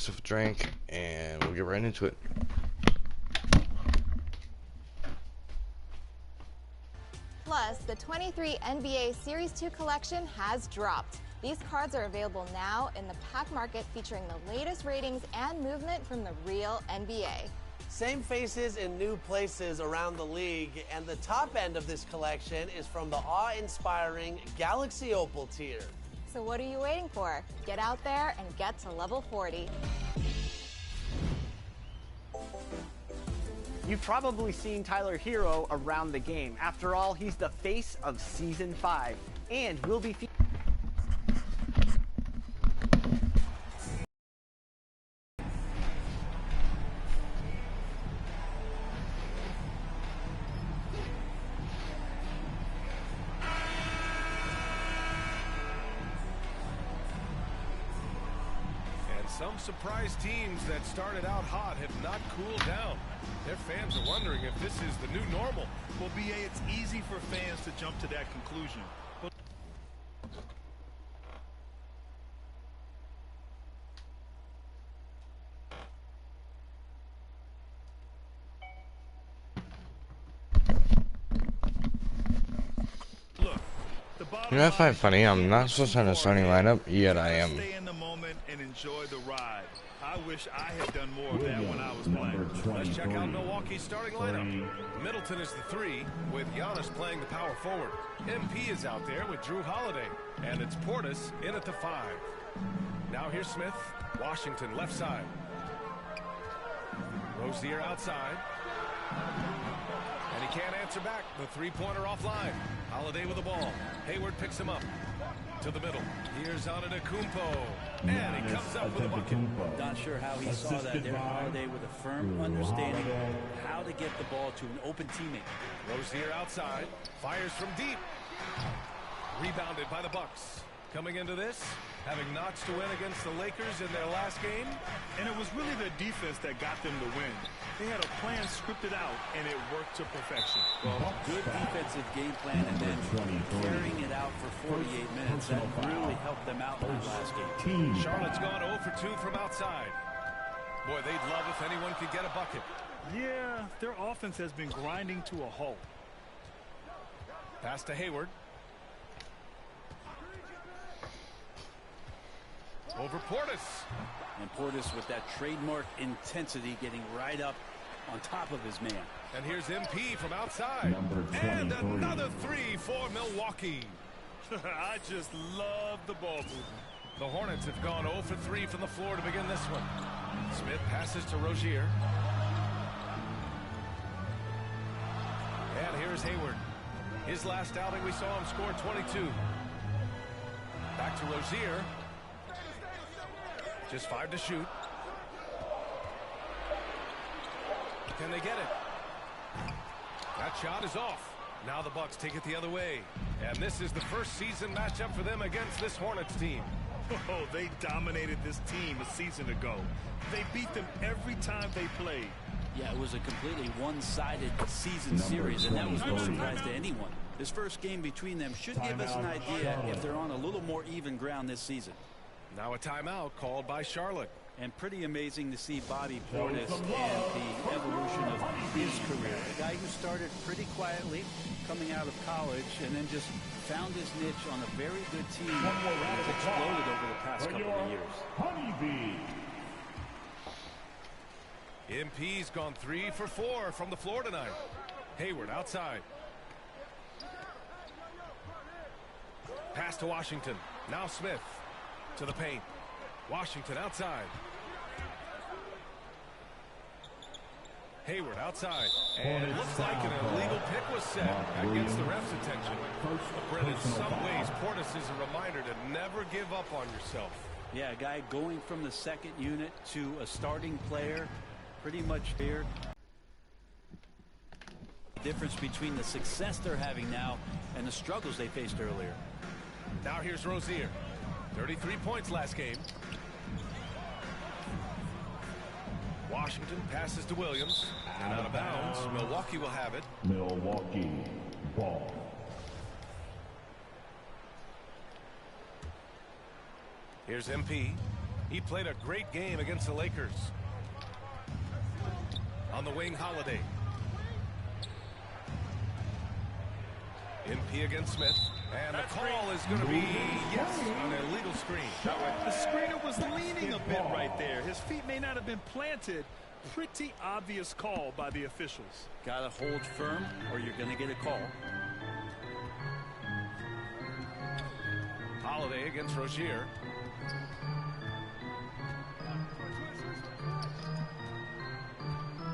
myself a drink, and we'll get right into it. Plus, the 23 NBA Series 2 collection has dropped. These cards are available now in the pack market, featuring the latest ratings and movement from the real NBA. Same faces in new places around the league, and the top end of this collection is from the awe-inspiring Galaxy Opal tier. So what are you waiting for? Get out there and get to level 40. You've probably seen Tyler Hero around the game. After all, he's the face of Season 5 and will be Some surprise teams that started out hot have not cooled down. Their fans are wondering if this is the new normal. Well, BA, it's easy for fans to jump to that conclusion. But look, the bottom You know, I find it funny, I'm not supposed to have a starting lineup, yet I am. Stay in the moment and enjoy the ride. I wish I had done more of that when I was playing. Let's check out Milwaukee's starting lineup. Middleton is the 3, with Giannis playing the power forward. MP is out there with Drew Holiday, and it's Portis in at the 5. Now here's Smith, Washington left side. Rozier outside. And he can't answer back. The three-pointer offline. Holiday with the ball. Hayward picks him up. To the middle. Here's Antetokounmpo. And he comes up with a bucket. Not sure how he saw that there. Holiday with a firm understanding of how to get the ball to an open teammate. Rozier outside. Fires from deep. Rebounded by the Bucks. Coming into this, having notched a win against the Lakers in their last game. And it was really their defense that got them the win. They had a plan scripted out, and it worked to perfection. Well, good defensive game plan, and then carrying it out for 48 minutes. That really helped them out in that last game. Charlotte's gone 0 for 2 from outside. Boy, they'd love if anyone could get a bucket. Yeah, their offense has been grinding to a halt. Pass to Hayward. Over Portis. And Portis with that trademark intensity, getting right up on top of his man. And here's MP from outside. And another 3 for Milwaukee. I just love the ball movement. The Hornets have gone 0 for 3 from the floor to begin this one. Smith passes to Rozier. And here's Hayward. His last outing, we saw him score 22. Back to Rozier. Just 5 to shoot. Can they get it? That shot is off. Now the Bucks take it the other way. And this is the first season matchup for them against this Hornets team. Oh, they dominated this team a season ago. They beat them every time they played. Yeah, it was a completely one-sided season series, and that was no surprise to anyone. This first game between them should give us an idea if they're on a little more even ground this season. Now a timeout called by Charlotte. And pretty amazing to see Bobby Portis and the evolution of his career. The guy who started pretty quietly coming out of college and then just found his niche on a very good team and has exploded over the past couple of years. MP's gone 3 for 4 from the floor tonight. Hayward outside. Pass to Washington. Now Smith to the paint. Washington outside. Hayward outside. And it looks like an illegal pick was set against the ref's attention. Brent, in some ways, Portis is a reminder to never give up on yourself. Yeah, a guy going from the second unit to a starting player, pretty much here. The difference between the success they're having now and the struggles they faced earlier. Now here's Rozier. 33 points last game. Washington passes to Williams. And out of bounds. Milwaukee will have it. Milwaukee ball. Here's MP. He played a great game against the Lakers. On the wing, Holiday. MP against Smith. And the call is going to be, yes, an illegal screen. The screener was leaning a bit right there. His feet may not have been planted. Pretty obvious call by the officials. Gotta hold firm or you're going to get a call. Holiday against Rozier.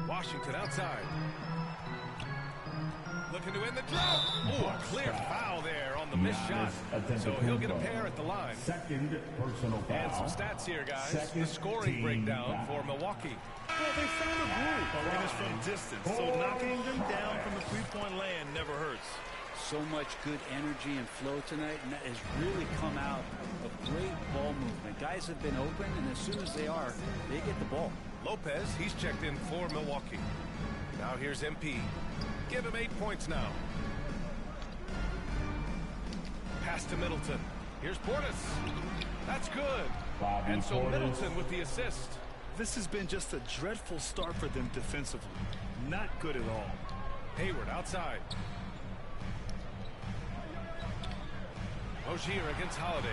Washington outside. Looking to win the drought. Oh, a clear foul there on the missed shot. So he'll get a pair at the line. Second personal foul. And some stats here, guys. The scoring breakdown for Milwaukee. Well, they found a groove, and it's from distance. So knocking them down from the three-point land never hurts. So much good energy and flow tonight, and that has really come out of great ball movement. Guys have been open, and as soon as they are, they get the ball. Lopez, he's checked in for Milwaukee. Now here's MP. Give him 8 points now. Pass to Middleton. Here's Portis. That's good. And so Middleton with the assist. This has been just a dreadful start for them defensively. Not good at all. Hayward outside. Rozier against Holiday.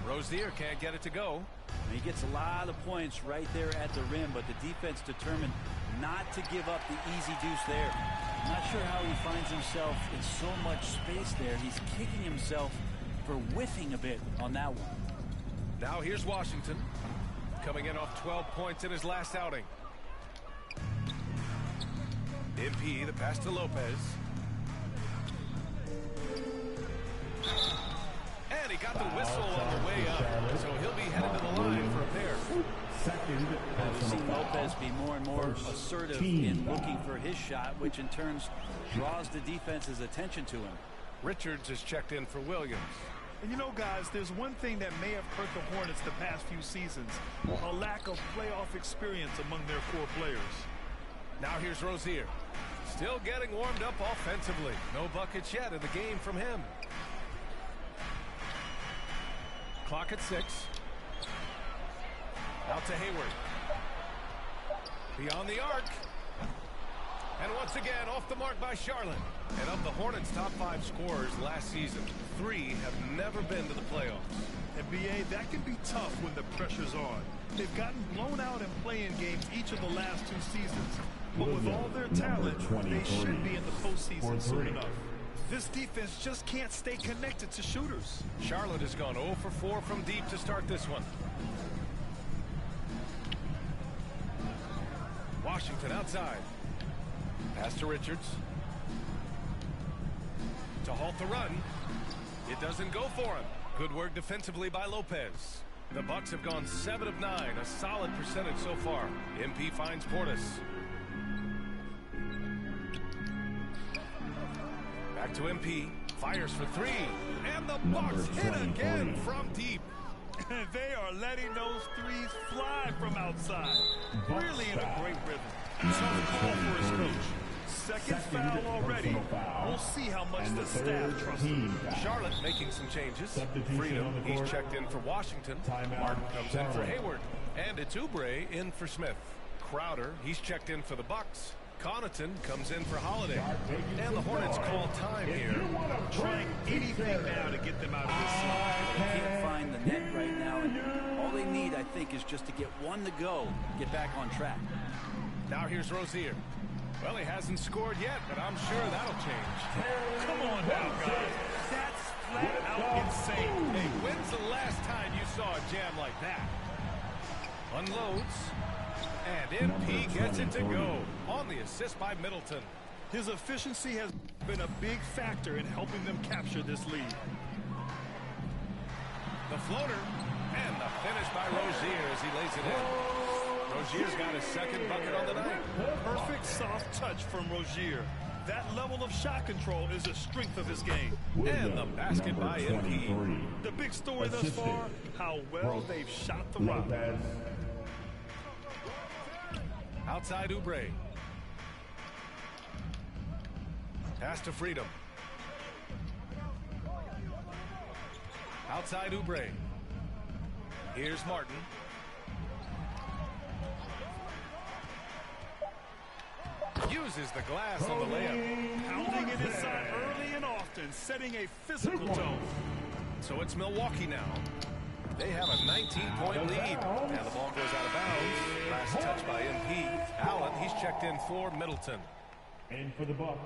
Rozier can't get it to go. He gets a lot of points right there at the rim, but the defense determined not to give up the easy deuce there. I'm not sure how he finds himself in so much space there. He's kicking himself for whiffing a bit on that one. Now here's Washington, coming in off 12 points in his last outing. MP, the pass to Lopez. And he got the whistle on the way up, so he'll be headed to the line for a pair. We've seen Lopez be more and more assertive in looking for his shot, which in turn draws the defense's attention to him. Richards is checked in for Williams. And you know, guys, there's one thing that may have hurt the Hornets the past few seasons, a lack of playoff experience among their core players. Now here's Rozier. Still getting warmed up offensively. No buckets yet in the game from him. Clock at 6. Out to Hayward. Beyond the arc. And once again, off the mark by Charlotte. And of the Hornets' top 5 scorers last season, 3 have never been to the playoffs. And BA, that can be tough when the pressure's on. They've gotten blown out in play-in games each of the last 2 seasons. But with all their talent, they should be in the postseason soon enough. This defense just can't stay connected to shooters. Charlotte has gone 0 for 4 from deep to start this one. Washington outside. Pass to Richards. To halt the run. It doesn't go for him. Good work defensively by Lopez. The Bucks have gone 7 of 9, a solid percentage so far. MP finds Portis. Back to MP. Fires for 3. And the Bucks hit again from deep. They are letting those threes fly from outside. Really in a great rhythm. Tough call for his coach. Second foul already. We'll see how much the staff trusts him. Charlotte making some changes. Freedom, he's checked in for Washington. Martin comes in for Hayward. And it's Oubre in for Smith. Crowder, he's checked in for the Bucks. Connaughton comes in for Holiday. And the Hornets call time here. Trying anything now to get them out of this slide. They can't find the net right now, and all they need, I think, is just to get one to go, get back on track. Now here's Rozier. Well, he hasn't scored yet, but I'm sure that'll change. Come on now, guys. That's flat out insane. Hey, when's the last time you saw a jam like that? Unloads. And MP gets it to go on the assist by Middleton. His efficiency has been a big factor in helping them capture this lead. The floater and the finish by Rozier as he lays it in. Rozier's got his second bucket on the night. Perfect soft touch from Rozier. That level of shot control is a strength of his game. And the basket by MP. The big story thus far, how well they've shot the rock. Outside Oubre. Pass to Freedom. Outside Oubre. Here's Martin. Uses the glass on the layup. Pounding it inside early and often, setting a physical tone. So it's Milwaukee now. They have a 19-point lead. And the ball goes out of bounds. Last touch by MP. Allen, he's checked in for Middleton. And for the Bucks.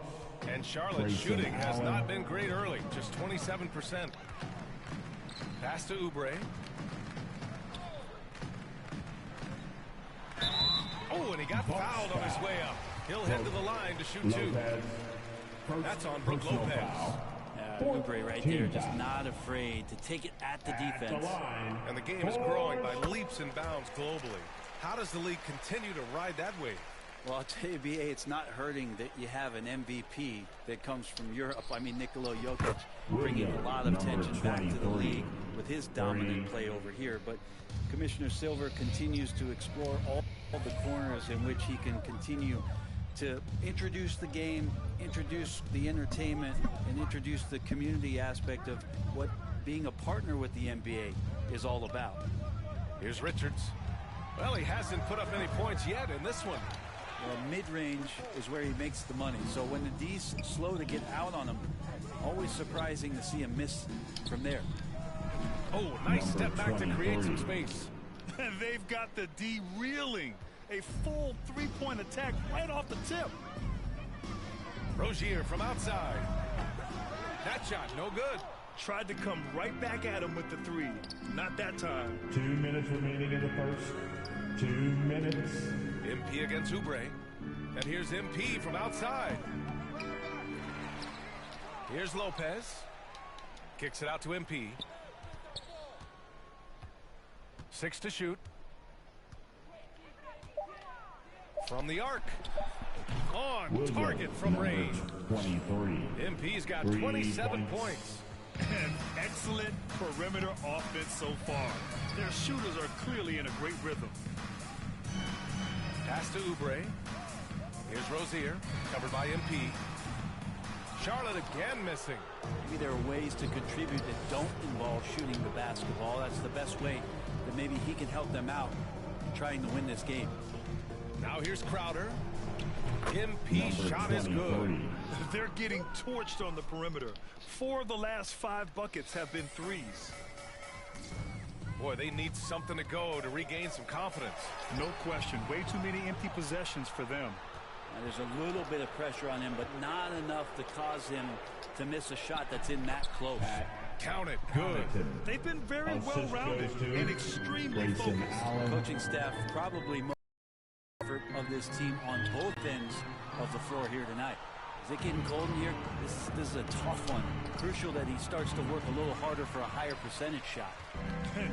And Charlotte's shooting has not been great early, just 27%. Pass to Oubre. Oh, and he got fouled on his way up. He'll head to the line to shoot two. That's on Brook Lopez. Oubre right there, just not afraid to take it at the defense. And the game is growing by leaps and bounds globally. How does the league continue to ride that wave? Well, I'll tell you, B.A., it's not hurting that you have an MVP that comes from Europe. I mean, Nikola Jokic bringing a lot of attention back to the league with his dominant play over here. But Commissioner Silver continues to explore all the corners in which he can continue to introduce the game, introduce the entertainment, and introduce the community aspect of what being a partner with the NBA is all about. Here's Richards. Well, he hasn't put up any points yet in this one. Well, mid-range is where he makes the money. So when the D's slow to get out on him, always surprising to see him miss from there. Oh, nice step back to create some space. And they've got the D reeling. A full three-point attack right off the tip. Rozier from outside. That shot, no good. Tried to come right back at him with the three. Not that time. 2 minutes remaining in the first. 2 minutes. MP against Oubre. And here's MP from outside. Here's Lopez. Kicks it out to MP. 6 to shoot. From the arc. On target from range. 23. MP's got 27 points. An excellent perimeter offense so far. Their shooters are clearly in a great rhythm. Pass to Oubre. Here's Rozier, covered by MP. Charlotte again missing. Maybe there are ways to contribute that don't involve shooting the basketball. That's the best way that maybe he can help them out trying to win this game. Now here's Crowder. MP shot is good. They're getting torched on the perimeter. 4 of the last 5 buckets have been threes. Boy, they need something to go to regain some confidence. No question. Way too many empty possessions for them. Now, there's a little bit of pressure on him, but not enough to cause him to miss a shot that's in that close. Count it. Good. They've been very well-rounded and extremely focused. Coaching staff probably most of this team on both ends of the floor here tonight. Is it getting cold in here? This is a tough one. Crucial that he starts to work a little harder for a higher percentage shot.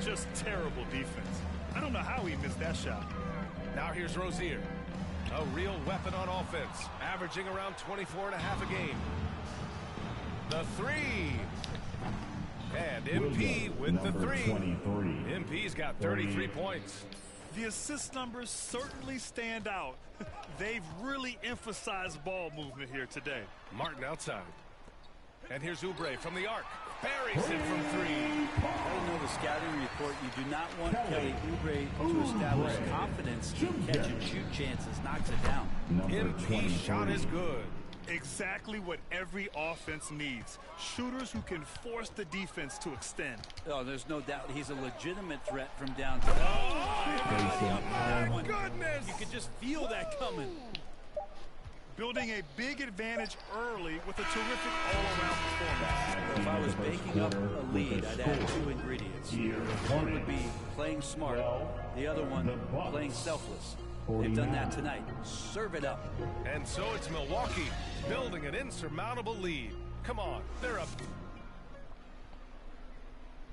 Just terrible defense. I don't know how he missed that shot. Now here's Rozier. A real weapon on offense, averaging around 24.5 a game. The three. And MP with the three. 23. MP's got 33 points. The assist numbers certainly stand out. They've really emphasized ball movement here today. Martin outside. And here's Oubre from the arc. Buries it from three. I know the scouting report. You do not want Kelly Oubre to establish confidence in catch and shoot chances. Knocks it down. MP shot is good. Exactly what every offense needs. Shooters who can force the defense to extend. Oh, there's no doubt he's a legitimate threat from downtown. Oh, my goodness! You could just feel that coming. Building a big advantage early with a terrific all-around performance. If I was baking up a lead, I'd add 2 ingredients. One would be playing smart. The other one, playing selfless. They've done that tonight. Serve it up. And so it's Milwaukee building an insurmountable lead. Come on, they're up.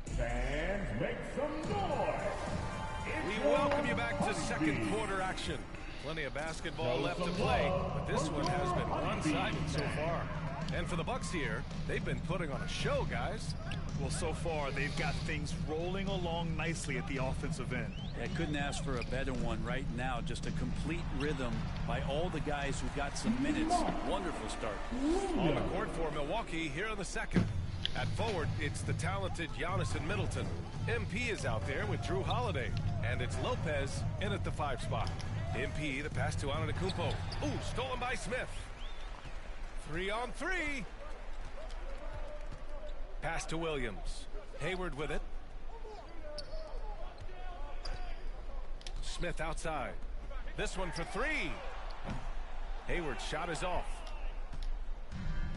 Fans, make some noise. We welcome you back to second quarter action. Plenty of basketball left to play, but this one has been one-sided so far. And for the Bucks here, they've been putting on a show, guys. Well, so far, they've got things rolling along nicely at the offensive end. I couldn't ask for a better one right now. Just a complete rhythm by all the guys who got some minutes. Wonderful start. On the court for Milwaukee here in the second. At forward, it's the talented Giannis and Middleton. MP is out there with Drew Holiday. And it's Lopez in at the 5 spot. MP, the pass to Antetokounmpo. Ooh, stolen by Smith. 3-on-3. Pass to Williams. Hayward with it. Smith outside. This one for 3. Hayward's shot is off.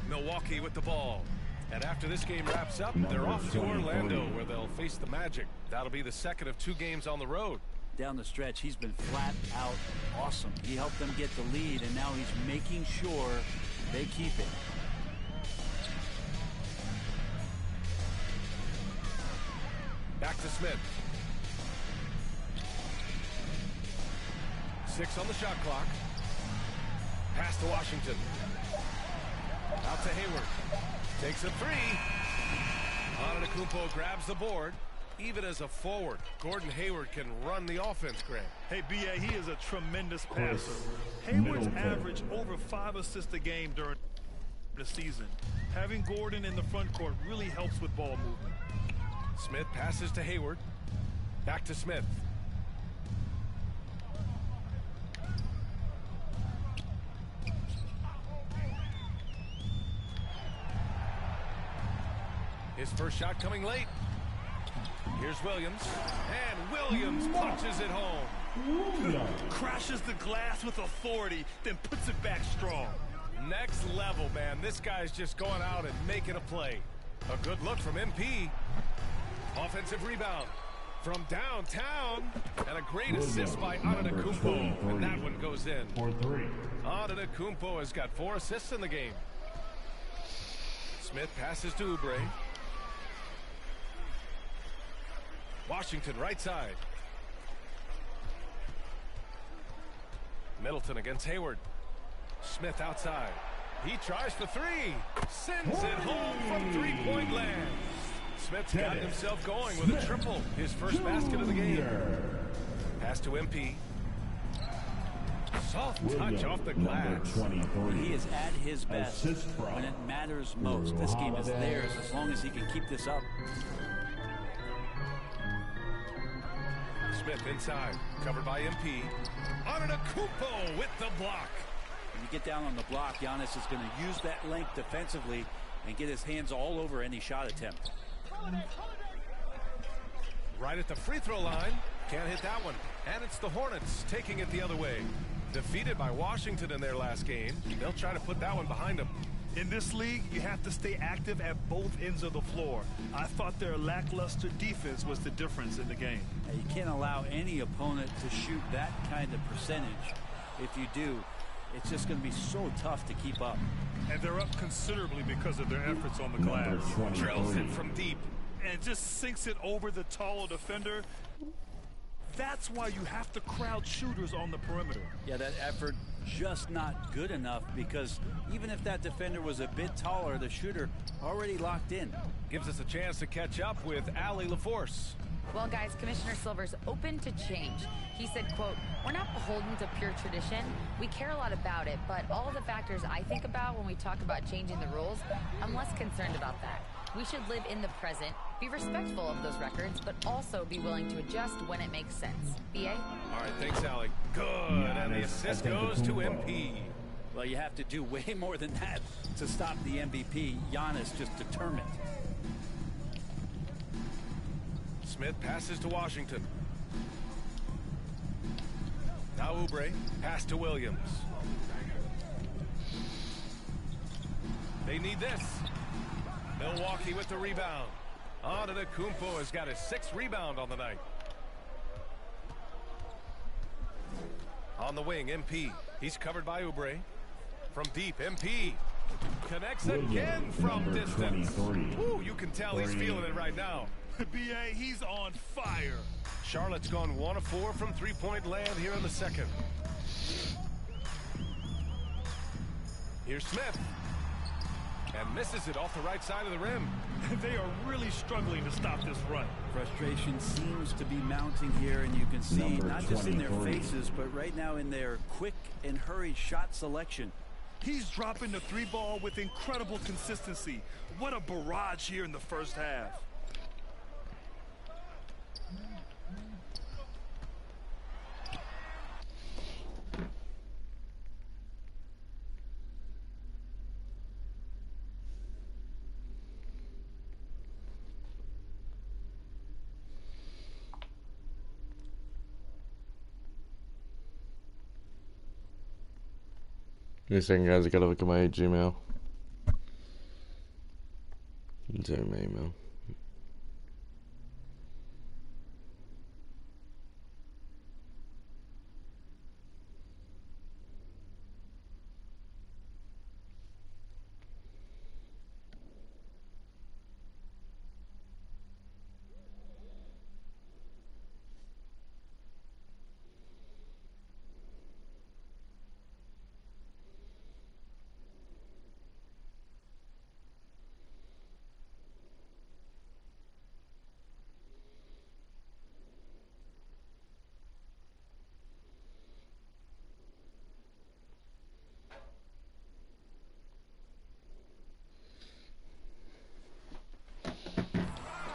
Milwaukee with the ball. And after this game wraps up, they're off to Orlando, where they'll face the Magic. That'll be the second of 2 games on the road. Down the stretch, he's been flat out awesome. He helped them get the lead, and now he's making sure they keep it. Back to Smith. 6 on the shot clock. Pass to Washington. Out to Hayward. Takes a 3. Antetokounmpo grabs the board. Even as a forward, Gordon Hayward can run the offense, Greg. Hey, B.A., he is a tremendous passer. Hayward's averaged over 5 assists a game during the season. Having Gordon in the front court really helps with ball movement. Smith passes to Hayward. Back to Smith. His first shot coming late. Here's Williams. And Williams punches it home. Crashes the glass with authority, then puts it back strong. Next level, man. This guy's just going out and making a play. A good look from MP. Offensive rebound from downtown. And a great assist by Antetokounmpo. And that one goes in. Antetokounmpo has got 4 assists in the game. Smith passes to Oubre. Washington right side. Middleton against Hayward. Smith outside. He tries for 3. Sends it home from 3-point land. Smith's got himself going with a triple. His first basket of the game. Pass to MP. Soft touch off the glass. He is at his best when it matters most. This game is theirs as long as he can keep this up. Smith inside, covered by MP. Antetokounmpo with the block. When you get down on the block, Giannis is going to use that length defensively and get his hands all over any shot attempt. Right at the free throw line. Can't hit that one. And it's the Hornets taking it the other way. Defeated by Washington in their last game. They'll try to put that one behind them. In this league, you have to stay active at both ends of the floor. I thought their lackluster defense was the difference in the game. You can't allow any opponent to shoot that kind of percentage. If you do, it's just going to be so tough to keep up. And they're up considerably because of their efforts on the glass. Drills it from deep. And just sinks it over the taller defender. That's why you have to crowd shooters on the perimeter. Yeah, that effort just not good enough, because even if that defender was a bit taller, the shooter already locked in. Gives us a chance to catch up with Allie LaForce. Well, guys, Commissioner Silver's open to change. He said, quote, "We're not beholden to pure tradition. We care a lot about it, but all the factors I think about when we talk about changing the rules, I'm less concerned about that. We should live in the present, be respectful of those records, but also be willing to adjust when it makes sense." B.A.? All right, thanks, Allie. Good, and the assist goes to MP. Well, you have to do way more than that to stop the MVP. Giannis just determined. Smith passes to Washington. Now Oubre, pass to Williams. They need this. Milwaukee with the rebound. Antetokounmpo has got his 6th rebound on the night. On the wing, MP. He's covered by Oubre. From deep, MP. Connects again from distance. Ooh, you can tell he's feeling it right now. B.A., he's on fire. Charlotte's gone 1 of 4 from 3-point land here in the second. Here's Smith. And misses it off the right side of the rim. They are really struggling to stop this run. Frustration seems to be mounting here, and you can see not just in their faces, but right now in their quick and hurried shot selection. He's dropping the 3-ball with incredible consistency. What a barrage here in the first half. Give me a second, guys. I gotta look at my Gmail. Insert my email.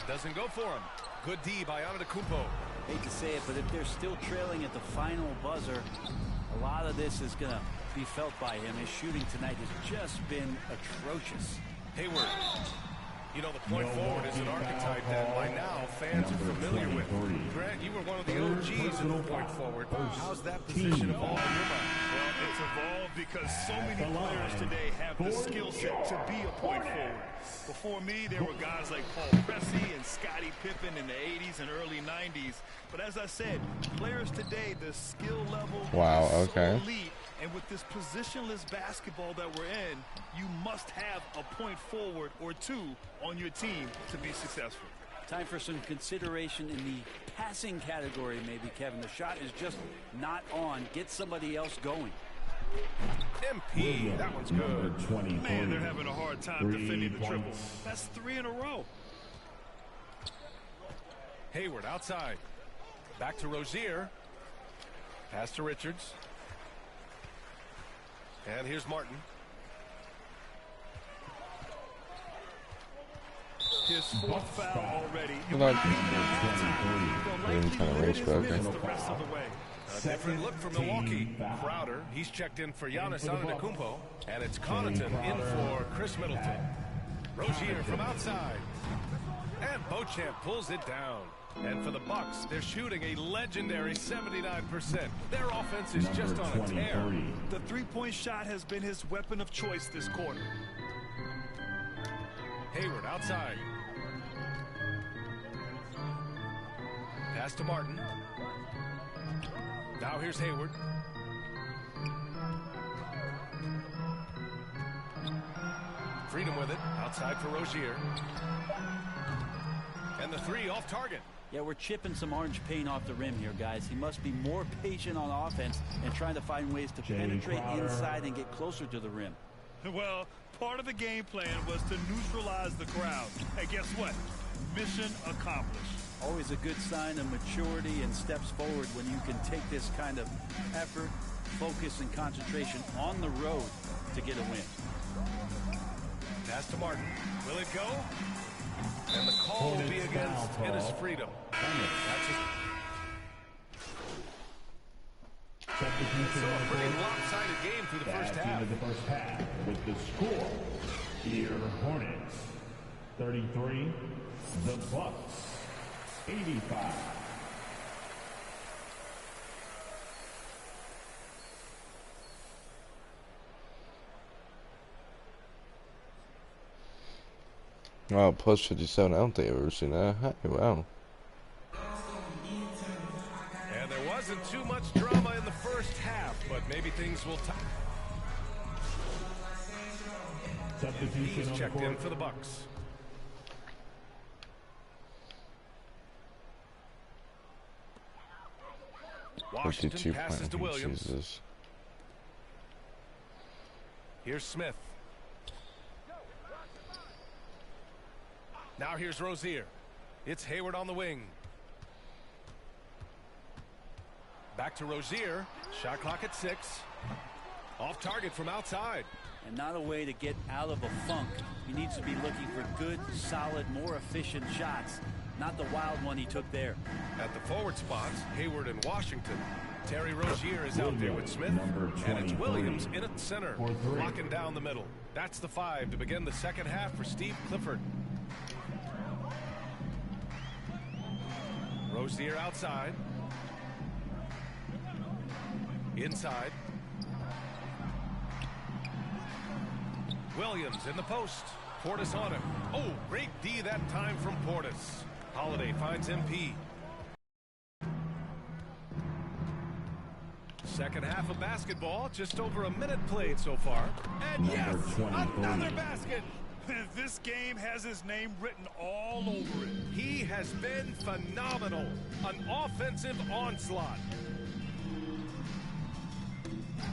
Doesn't go for him. Good D by Antetokounmpo. Hate to say it, but if they're still trailing at the final buzzer, a lot of this is going to be felt by him. His shooting tonight has just been atrocious. Hayward. You know, the point forward is an archetype that by now fans are familiar with. Grant, you were one of the OGs in the point forward. How's that position evolved in your mind? Well, it's evolved because so many players today have the skill set to be a point forward. Before me, there were guys like Paul Pressey and Scottie Pippen in the 80s and early 90s. But as I said, players today, the skill level is so elite. And with this positionless basketball that we're in, you must have a point forward or two on your team to be successful. Time for some consideration in the passing category, maybe, Kevin. The shot is just not on. Get somebody else going. MP, that one's good. Man, they're having a hard time defending the triple. That's 3 in a row. Hayward outside. Back to Rozier. Pass to Richards. And here's Martin. His 4th foul already. A different look for Milwaukee. Crowder, he's checked in for Giannis Antetokounmpo, and it's Connaughton in for Chris Middleton. Rozier from outside, and Beauchamp pulls it down. And for the Bucks, they're shooting a legendary 79%. Their offense is just on a tear. The three-point shot has been his weapon of choice this quarter. Hayward outside. Pass to Martin. Now here's Hayward. Freedom with it. Outside for Rozier. And the three off target. Yeah, we're chipping some orange paint off the rim here, guys. He must be more patient on offense and trying to find ways to penetrate inside and get closer to the rim. Well, part of the game plan was to neutralize the crowd. And guess what? Mission accomplished. Always a good sign of maturity and steps forward when you can take this kind of effort, focus, and concentration on the road to get a win. Pass to Martin. Will it go? And the call will be against Ennis Freedom. That's it. So a pretty lopsided game through the first half. With the score, here Hornets 33, the Bucks 85. Oh, plus 57. I don't think I've ever seen that. Wow. And there wasn't too much drama in the first half, but maybe things will He's checked in for the Bucks. Washington passes to Williams. Jesus. Here's Smith. Now here's Rozier. It's Hayward on the wing. Back to Rozier. Shot clock at 6. Off target from outside. And not a way to get out of a funk. He needs to be looking for good, solid, more efficient shots. Not the wild one he took there. At the forward spots, Hayward and Washington. Terry Rozier is out there with Smith. And it's Williams in at center, locking down the middle. That's the 5 to begin the second half for Steve Clifford. Rozier outside. Inside. Williams in the post. Portis on him. Oh, great D that time from Portis. Holiday finds MP. Second half of basketball, just over a minute played so far. And yes, another basket. This game has his name written all over it. He has been phenomenal. An offensive onslaught.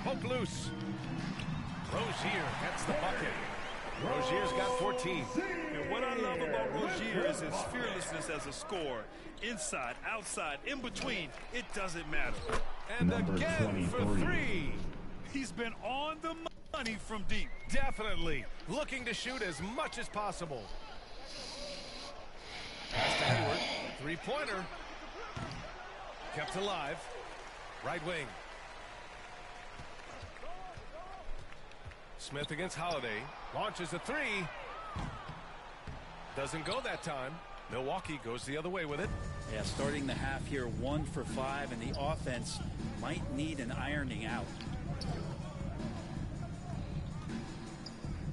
Poke loose. Rozier gets the bucket. Rozier's got 14. And what I love about Rozier is his fearlessness as a scorer. Inside, outside, in between, it doesn't matter. And again for 3. He's been on the money from deep. Definitely looking to shoot as much as possible. Pass to Hayward. Three-pointer. Kept alive. Right wing. Smith against Holiday. Launches a 3. Doesn't go that time. Milwaukee goes the other way with it. Yeah, starting the half here 1 for 5, and the offense might need an ironing out.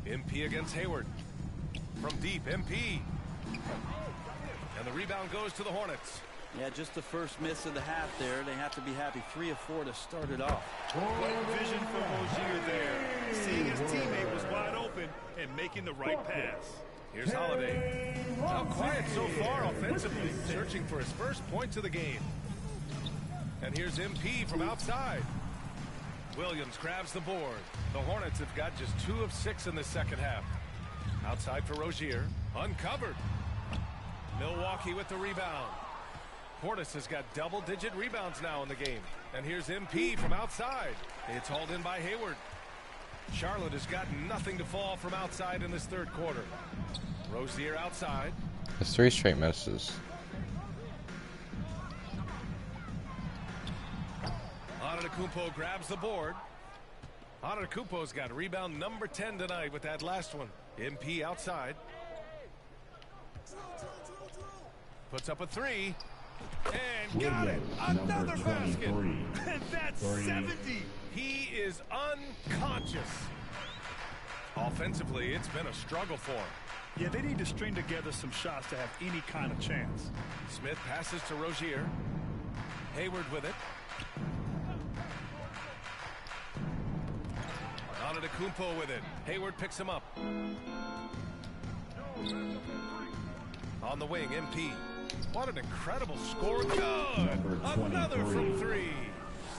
MP against Hayward. From deep, MP. And the rebound goes to the Hornets. Yeah, just the first miss of the half there. They have to be happy. 3 of 4 to start it off. Great vision for Rozier there. Seeing his teammate was wide open and making the right pass. Here's Holiday. Now quiet so far offensively, searching for his first points of the game. And here's MP from outside. Williams grabs the board. The Hornets have got just 2 of 6 in the second half. Outside for Rozier. Uncovered. Milwaukee with the rebound. Portis has got double-digit rebounds now in the game. And here's MP from outside. It's hauled in by Hayward. Charlotte has got nothing to fall from outside in this third quarter. Rozier outside. It's 3 straight misses. Antetokounmpo grabs the board. Antetokounmpo's got rebound number 10 tonight with that last one. MP outside. Puts up a 3. And got it. Another basket. And that's 70. He is unconscious. Offensively, it's been a struggle for him. Yeah, they need to string together some shots to have any kind of chance. Smith passes to Rozier. Hayward with it. Antetokounmpo with it. Hayward picks him up. On the wing, MP. What an incredible score. Good. Another from 3.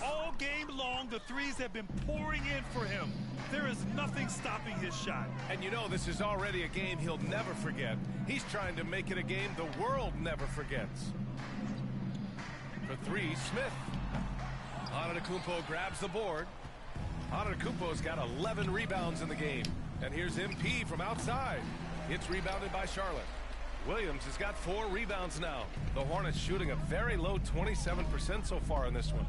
All game long, the threes have been pouring in for him. There is nothing stopping his shot. And you know this is already a game he'll never forget. He's trying to make it a game the world never forgets. For 3, Smith. Antetokounmpo grabs the board. Antetokounmpo's got 11 rebounds in the game. And here's MP from outside. It's rebounded by Charlotte. Williams has got 4 rebounds now. The Hornets shooting a very low 27% so far in this one.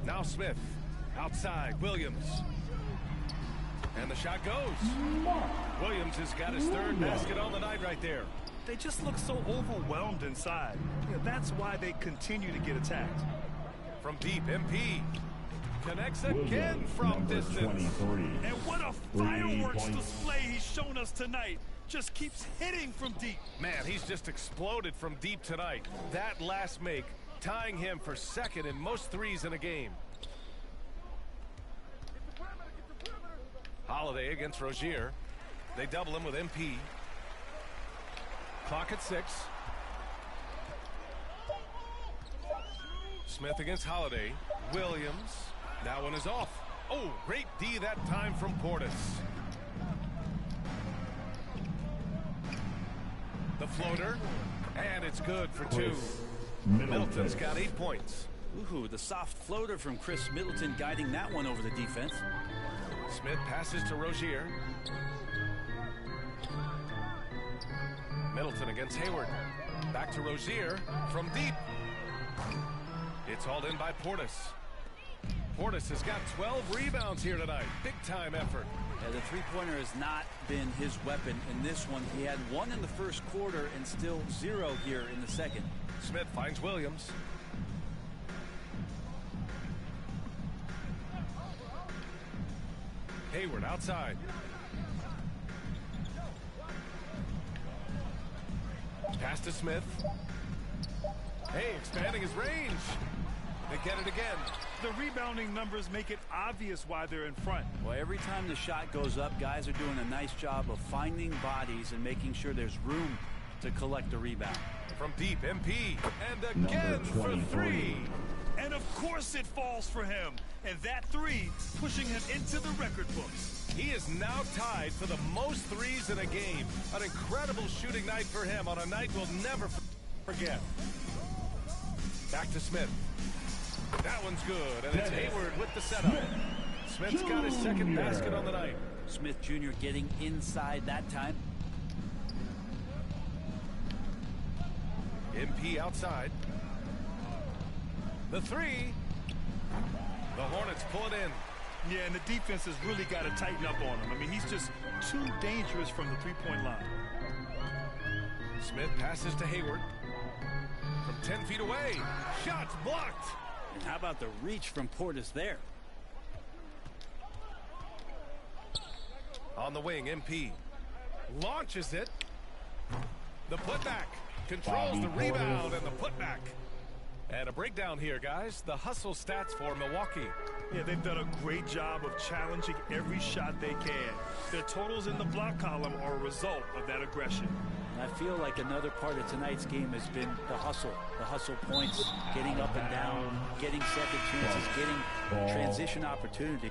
Now Smith. Outside, Williams. And the shot goes. Williams has got his 3rd basket on the night right there. They just look so overwhelmed inside. Yeah, that's why they continue to get attacked. From deep, MP. Connects again from distance. And what a fireworks display he's shown us tonight. Just keeps hitting from deep. Man, he's just exploded from deep tonight. That last make, tying him for 2nd in most threes in a game. Holiday against Rozier. They double him with MP. Clock at 6. Smith against Holiday. Williams. That one is off. Oh, great D that time from Portis. The floater. And it's good for 2. Middleton's got 8 points. Ooh, the soft floater from Chris Middleton guiding that one over the defense. Smith passes to Rozier. Middleton against Hayward. Back to Rozier from deep. It's hauled in by Portis. Portis has got 12 rebounds here tonight. Big time effort. Yeah, the three-pointer has not been his weapon in this one. He had one in the first quarter and still 0 here in the second. Smith finds Williams. Hayward outside. Pass to Smith. Hey, expanding his range. They get it again. The rebounding numbers make it obvious why they're in front. Well, every time the shot goes up, guys are doing a nice job of finding bodies and making sure there's room to collect a rebound. From deep, MP. And again for 3. And of course it falls for him. And that 3 pushing him into the record books. He is now tied for the most threes in a game. An incredible shooting night for him on a night we'll never forget. Back to Smith. That one's good, and it's Hayward with the setup. Smith's got his second basket on the night. Smith Jr. getting inside that time. MP outside. The 3. The Hornets pull it in. Yeah, and the defense has really got to tighten up on him. I mean, he's just too dangerous from the three-point line. Smith passes to Hayward. From 10 feet away. Shots blocked. And how about the reach from Portis there? On the wing, MP. Launches it. The putback. Controls the rebound and the putback. And a breakdown here, guys. The hustle stats for Milwaukee. Yeah, they've done a great job of challenging every shot they can. Their totals in the block column are a result of that aggression. I feel like another part of tonight's game has been the hustle points, getting up and down, getting second chances, getting transition opportunity.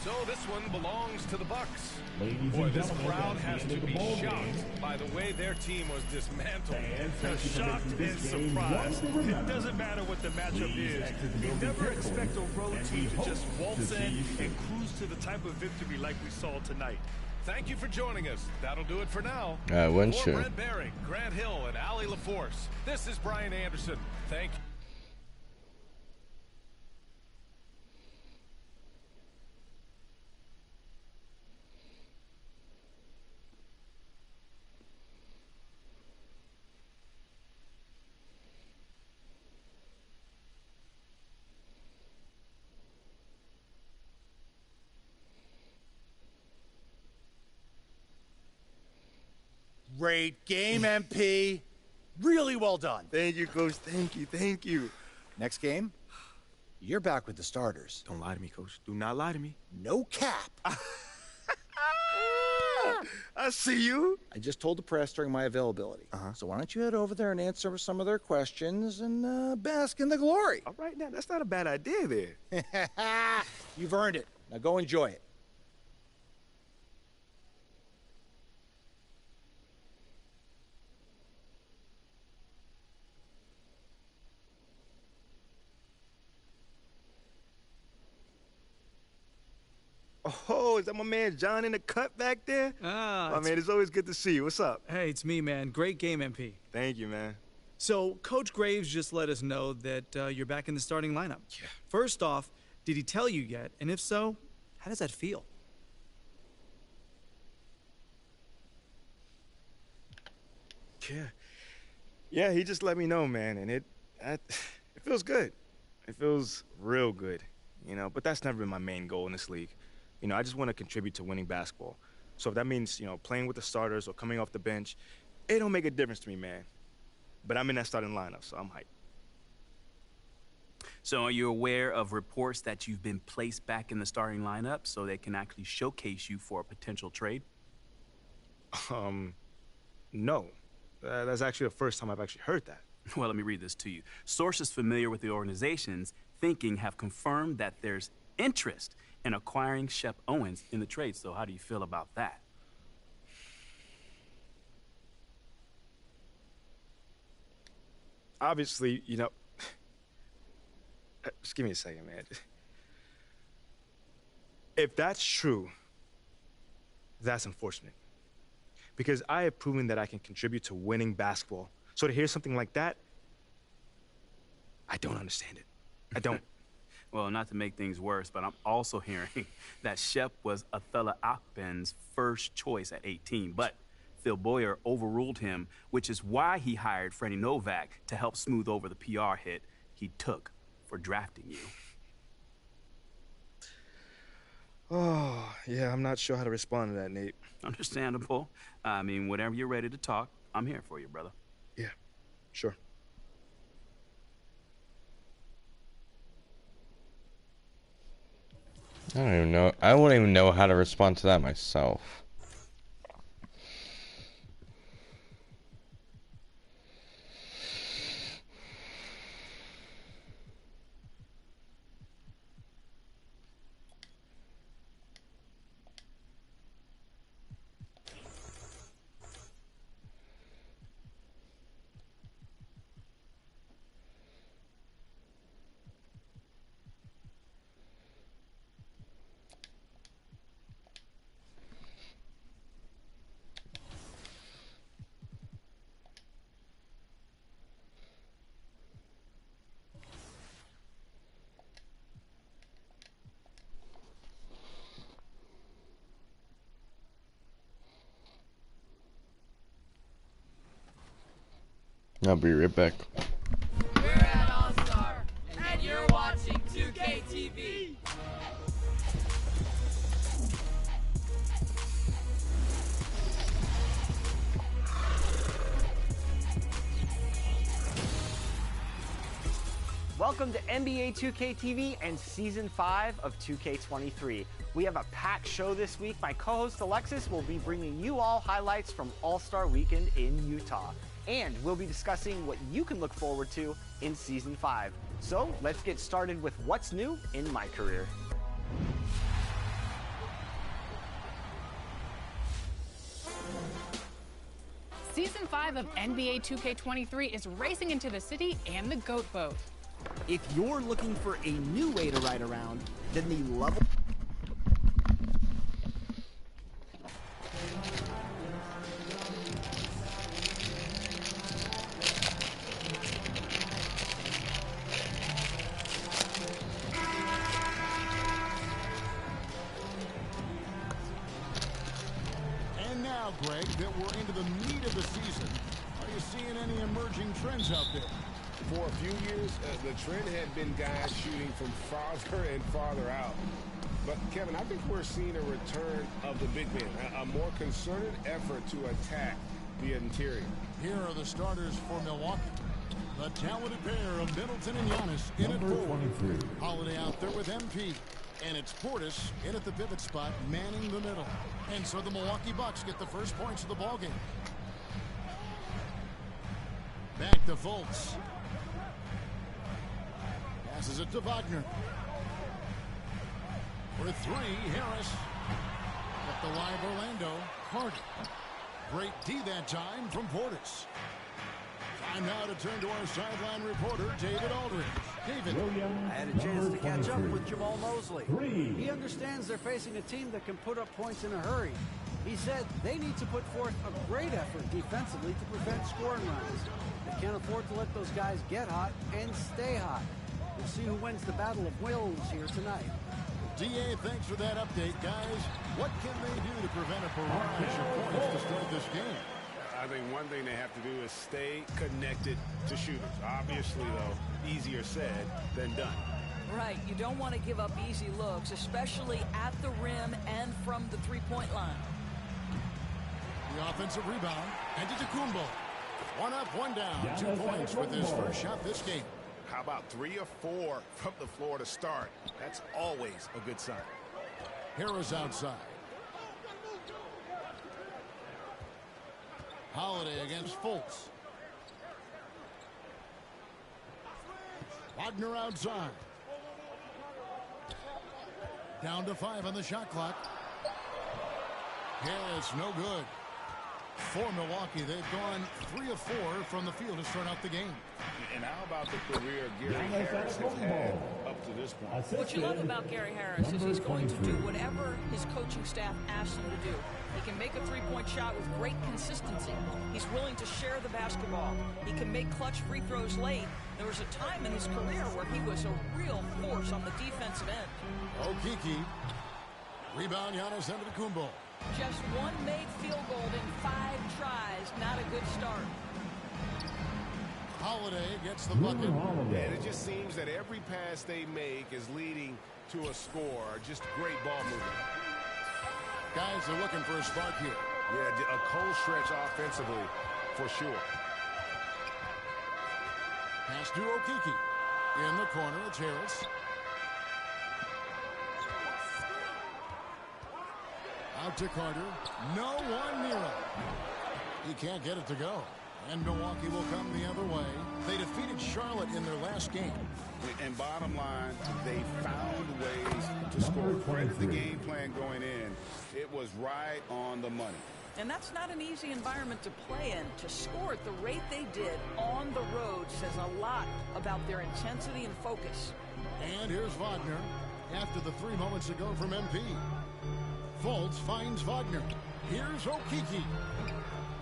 So this one belongs to the Bucks. Boy, this crowd has to be shocked by the way their team was dismantled. They're shocked and surprised. It doesn't matter what the matchup is. You never expect a road team to just waltz in and cruise to the type of victory like we saw tonight. Thank you for joining us. That'll do it for now. One For show. Brent Barry, Grant Hill, and Allie LaForce, this is Brian Anderson. Thank you. Great game, MP. Really well done. Thank you, Coach. Thank you. Thank you. Next game, you're back with the starters. Don't lie to me, Coach. Do not lie to me. No cap. I see you. I just told the press during my availability. So why don't you head over there and answer some of their questions and bask in the glory? All right, now, that's not a bad idea there. You've earned it. Now go enjoy it. Oh, is that my man John in the cut back there? Ah, man, it's always good to see you. What's up? Hey, it's me, man. Great game, MP. Thank you, man. So, Coach Graves just let us know that you're back in the starting lineup. Yeah. First off, did he tell you yet? And if so, how does that feel? Yeah, he just let me know, man, and it feels good. It feels real good, you know, but that's never been my main goal in this league. You know, I just want to contribute to winning basketball. So if that means, you know, playing with the starters or coming off the bench, it don't make a difference to me, man. But I'm in that starting lineup, so I'm hyped. So are you aware of reports that you've been placed back in the starting lineup so they can actually showcase you for a potential trade? No. That's actually the first time I've actually heard that. Well, let me read this to you. Sources familiar with the organization's thinking have confirmed that there's interest in acquiring Shep Owens in the trade. So how do you feel about that? obviously, you know, just give me a second, man. If that's true, that's unfortunate. Because I have proven that I can contribute to winning basketball. So to hear something like that, I don't understand it. I don't. Well, not to make things worse, but I'm also hearing that Shep was Athala Akpen's first choice at 18, but Phil Boyer overruled him, which is why he hired Freddie Novak to help smooth over the PR hit he took for drafting you. Oh, yeah, I'm not sure how to respond to that, Nate. Understandable. I mean, whenever you're ready to talk, I'm here for you, brother. Yeah, sure. I don't even know. I wouldn't even know how to respond to that myself. I'll be right back. We're at All-Star, and you're watching 2K TV. Welcome to NBA 2K TV and Season 5 of 2K23. We have a packed show this week. My co-host Alexis will be bringing you all highlights from All-Star Weekend in Utah. And we'll be discussing what you can look forward to in Season 5. So let's get started with what's new in my career. Season 5 of NBA 2K23 is racing into the city and the Goat Boat. If you're looking for a new way to ride around, then the level... Greg, that we're into the meat of the season. Are you seeing any emerging trends out there? For a few years, the trend had been guys shooting from farther and farther out. But, Kevin, I think we're seeing a return of the big man, a more concerted effort to attack the interior. Here are the starters for Milwaukee. The talented pair of Middleton and Giannis in at forward. Holiday out there with MP. And it's Portis in at the pivot spot, manning the middle. And so the Milwaukee Bucks get the first points of the ballgame. Back to Fultz. Passes it to Wagner. For three, Harris. At the live Orlando, Carter. Great D that time from Portis. Time now to turn to our sideline reporter, David Aldridge. David. I had a chance to catch up with Jamal Mosley. He understands they're facing a team that can put up points in a hurry. He said they need to put forth a great effort defensively to prevent scoring runs. They can't afford to let those guys get hot and stay hot. We'll see who wins the battle of wills here tonight. DA, thanks for that update, guys. What can they do to prevent a barrage of points to start this game? I think one thing they have to do is stay connected to shooters. Obviously, though, easier said than done. Right. You don't want to give up easy looks, especially at the rim and from the three-point line. The offensive rebound. Antetokounmpo. One up, one down. 2 points with his first shot this game. How about 3 or 4 from the floor to start? That's always a good sign. Harris outside. Holiday against Fultz. Wagner outside. Down to 5 on the shot clock. Harris, no good. For Milwaukee, they've gone 3 of 4 from the field to start out the game. And how about the career Gary Harris has had up to this point? What you love about Gary Harris is he's going to do whatever his coaching staff asks him to do. He can make a three-point shot with great consistency. He's willing to share the basketball. He can make clutch free throws late. There was a time in his career where he was a real force on the defensive end. Okeke. Rebound, Giannis Antetokounmpo. Just one made field goal in 5 tries. Not a good start. Holiday gets the bucket. And it just seems that every pass they make is leading to a score. Just great ball movement. Guys are looking for a spark here. Yeah, a cold stretch offensively, for sure. Pass to Okeke. In the corner, it's Harris. Out to Carter. No one near him. He can't get it to go. And Milwaukee will come the other way. They defeated Charlotte in their last game. And bottom line, they found ways to score. Credit the game plan going in. It was right on the money. And that's not an easy environment to play in. To score at the rate they did on the road says a lot about their intensity and focus. And here's Wagner after the 3 moments ago from MP. Fultz finds Wagner. Here's Okeke.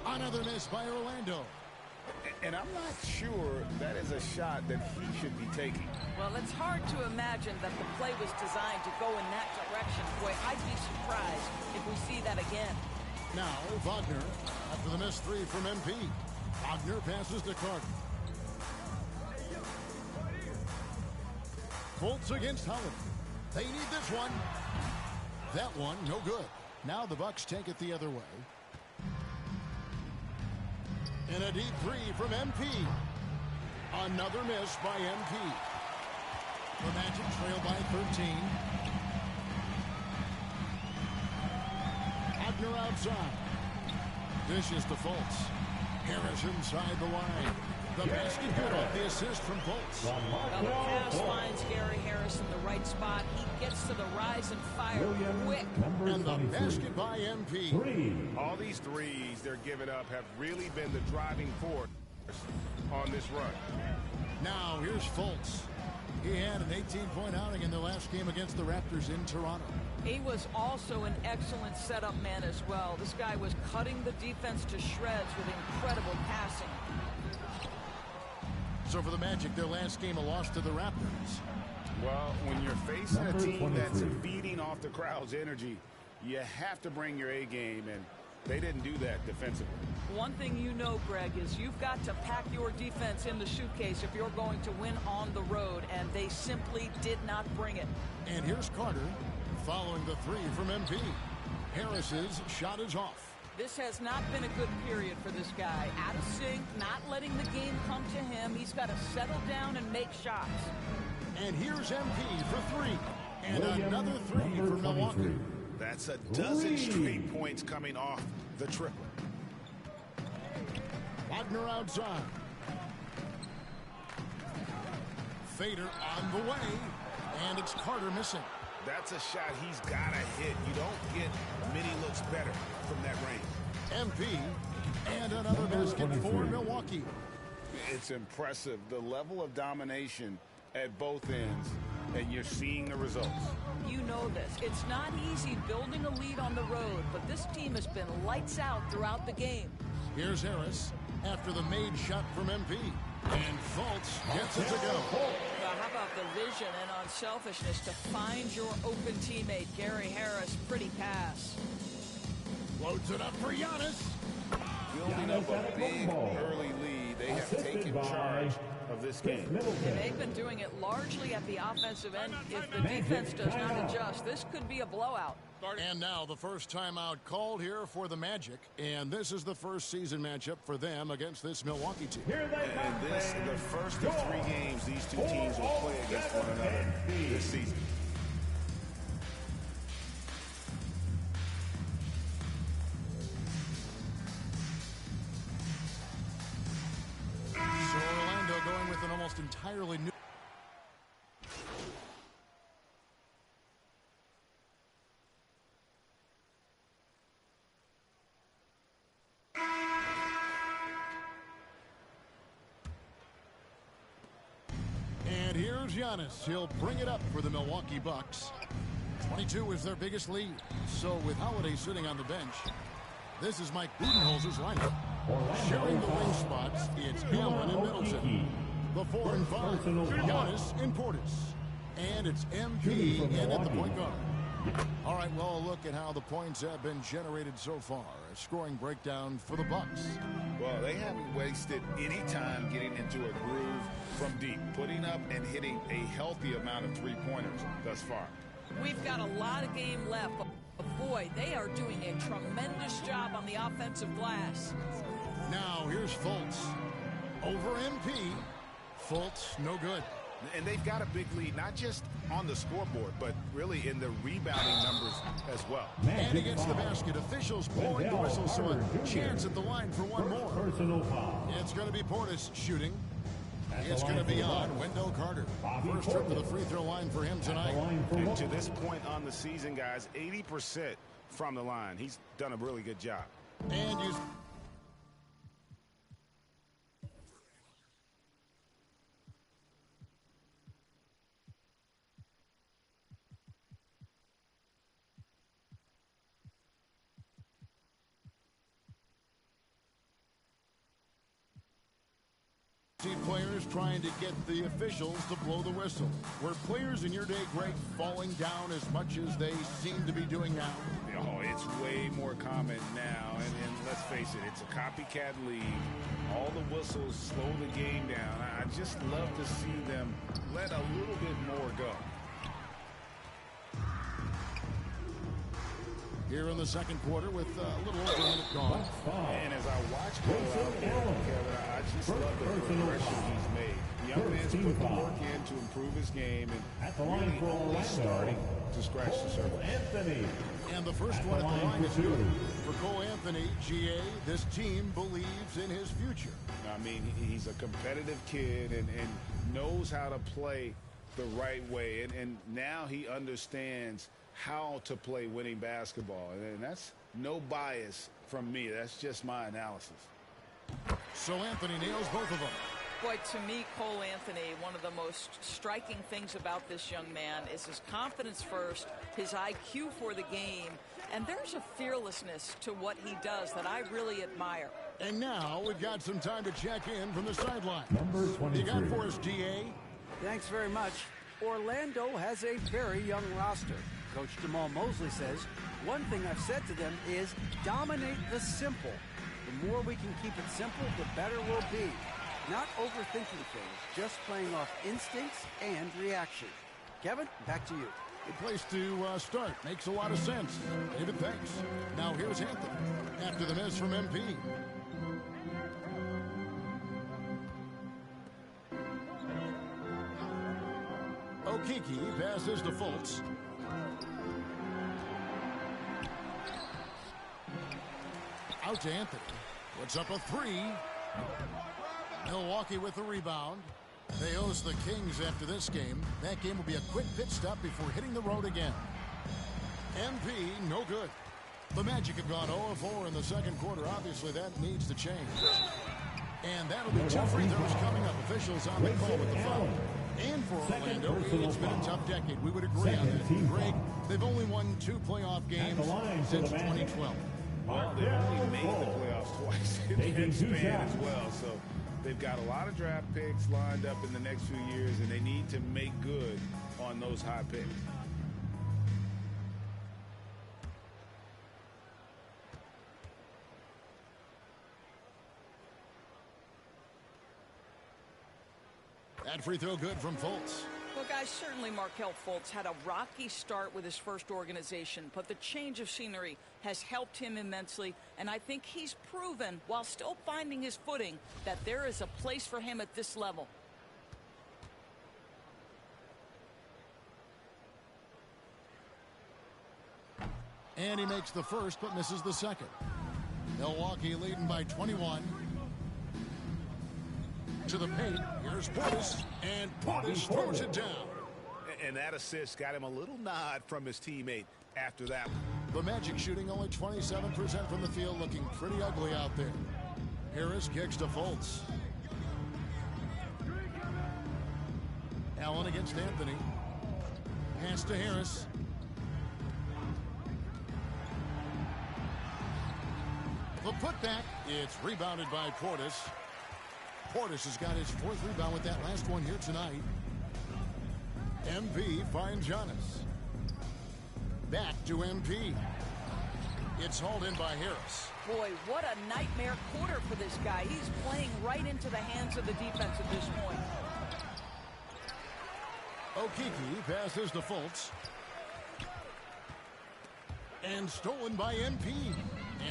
Another miss by Orlando. And I'm not sure that is a shot that he should be taking. Well, it's hard to imagine that the play was designed to go in that direction. Boy, I'd be surprised if we see that again. Now, Wagner, after the missed 3 from MP. Wagner passes to Carter. Fultz against Holiday. They need this one. That one, no good. Now the Bucks take it the other way. And a deep 3 from MP. Another miss by MP. The Magic trail by 13. Wagner outside. Dishes to Fultz. Harris inside the line. The basket good off the assist from Fultz. Well, the pass finds Gary Harris in the right spot. He gets to the rise and fire quick. And the basket by MP. All these threes they're giving up have really been the driving force on this run. Now here's Fultz. He had an 18-point outing in the last game against the Raptors in Toronto. He was also an excellent setup man as well. This guy was cutting the defense to shreds with incredible passing. So for the Magic, their last game a loss to the Raptors. Well, when you're facing a team that's feeding off the crowd's energy, you have to bring your A game, and they didn't do that defensively. One thing you know, Greg, is you've got to pack your defense in the suitcase if you're going to win on the road, and they simply did not bring it. And here's Carter following the 3 from MP. Harris's shot is off. This has not been a good period for this guy. Out of sync, not letting the game come to him. He's got to settle down and make shots. And here's MP for 3. And another 3 for Milwaukee. That's a dozen straight points coming off the triplet. Wagner outside. Fader on the way. And it's Carter missing. That's a shot he's got to hit. You don't get many looks better from that range. MP and another basket for Milwaukee. It's impressive, the level of domination at both ends, and you're seeing the results. You know this. It's not easy building a lead on the road, but this team has been lights out throughout the game. Here's Harris after the made shot from MP. And Fultz gets it to go. Well, how about the vision and unselfishness to find your open teammate, Gary Harris? Pretty pass. Loads it up for Giannis. Building up a big early lead, they have taken charge of this game. And they've been doing it largely at the offensive end. If the defense does not adjust, this could be a blowout. And now the first timeout called here for the Magic. And this is the first season matchup for them against this Milwaukee team. And this is the first of 3 games these two teams will play against one another this season. So Orlando going with an almost entirely new And here's Giannis. He'll bring it up for the Milwaukee Bucks. 22 is their biggest lead. So with Holiday sitting on the bench, this is Mike Budenholzer's lineup. Sharing the wing spots, it's Allen and Middleton. The 4 and 5, Giannis and Portis. And it's MP in at the point guard. All right, well, a look at how the points have been generated so far. A scoring breakdown for the Bucks. Well, they haven't wasted any time getting into a groove from deep, putting up and hitting a healthy amount of three-pointers thus far. We've got a lot of game left, but boy, they are doing a tremendous job on the offensive glass. Now here's Fultz. Over MP. Fultz, no good. And they've got a big lead, not just on the scoreboard, but really in the rebounding numbers as well. And he gets the basket. Officials blowing the whistle, so a chance at the line for one more. It's going to be Portis shooting. It's going to be on Wendell Carter. First trip to the free throw line for him tonight. And to this point on the season, guys, 80% from the line. He's done a really good job. And you... players trying to get the officials to blow the whistle. Were players in your day, Greg, falling down as much as they seem to be doing now? Oh, it's way more common now, and let's face it, it's a copycat league. All the whistles slow the game down. I just love to see them let a little bit more go. Here in the second quarter with a little over a minute gone. And as I watch Cole out there, Kevin, I just love the progression he's made. The young man's put the work in to improve his game and really only starting to scratch the surface. And the first one at the line is good. For Cole Anthony, GA, this team believes in his future. I mean, he's a competitive kid and knows how to play the right way. And now he understands how to play winning basketball. And that's no bias from me. That's just my analysis. So Anthony nails both of them. Boy, to me, Cole Anthony, one of the most striking things about this young man is his confidence first, his IQ for the game, and there's a fearlessness to what he does that I really admire. And now we've got some time to check in from the sideline. Number 23. You got for us, DA? Thanks very much. Orlando has a very young roster. Coach Jamal Mosley says, one thing I've said to them is dominate the simple. The more we can keep it simple, the better we'll be. Not overthinking things, just playing off instincts and reaction. Kevin, back to you. Good place to start. Makes a lot of sense. David, thanks. Now here's Anthony after the miss from MP. Okeke passes to Fultz. Out to Anthony. Puts up a three. Milwaukee with the rebound. They host the Kings after this game. That game will be a quick pit stop before hitting the road again. MP, no good. The Magic have gone 0-4 in the second quarter. Obviously, that needs to change. And that'll be 2 free throws coming up. Officials on the call with the foul. And for Orlando, it's been a tough decade. We would agree on that. Greg, they've only won 2 playoff games since 2012. Well, they've only made the playoffs twice in that span as well. So they've got a lot of draft picks lined up in the next few years, and they need to make good on those high picks. That free throw good from Fultz. Well, guys, certainly Markelle Fultz had a rocky start with his first organization, but the change of scenery has helped him immensely, and I think he's proven, while still finding his footing, that there is a place for him at this level. And he makes the first, but misses the second. Milwaukee leading by 21. To the paint, here's Portis, and Portis throws it down. And that assist got him a little nod from his teammate after that. The Magic shooting only 27% from the field, looking pretty ugly out there. Harris kicks to Fultz. Allen against Anthony. Pass to Harris. The putback. It's rebounded by Portis. Portis has got his 4th rebound with that last one here tonight. MP finds Giannis. Back to MP. It's hauled in by Harris. Boy, what a nightmare quarter for this guy. He's playing right into the hands of the defense at this point. Okeke passes to Fultz. And stolen by MP.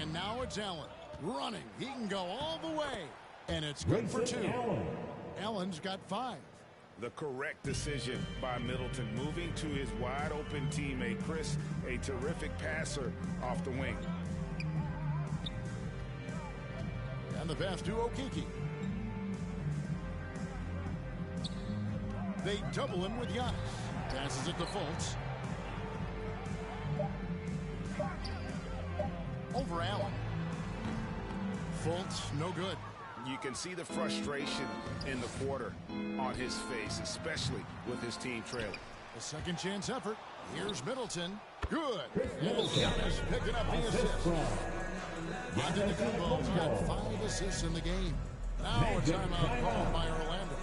And now it's Allen. Running. He can go all the way. And it's good for 2. Allen's got 5. The correct decision by Middleton, moving to his wide open teammate Chris, a terrific passer off the wing. And the pass to Okeke. They double him with Giannis. Passes it to Fultz. Over Allen. Fultz, no good. You can see the frustration in the quarter on his face, especially with his team trailing. A second chance effort. Here's Middleton. Good. And Giannis picking up the assist. Antetokounmpo's got 5 assists in the game. Now a timeout called by Orlando.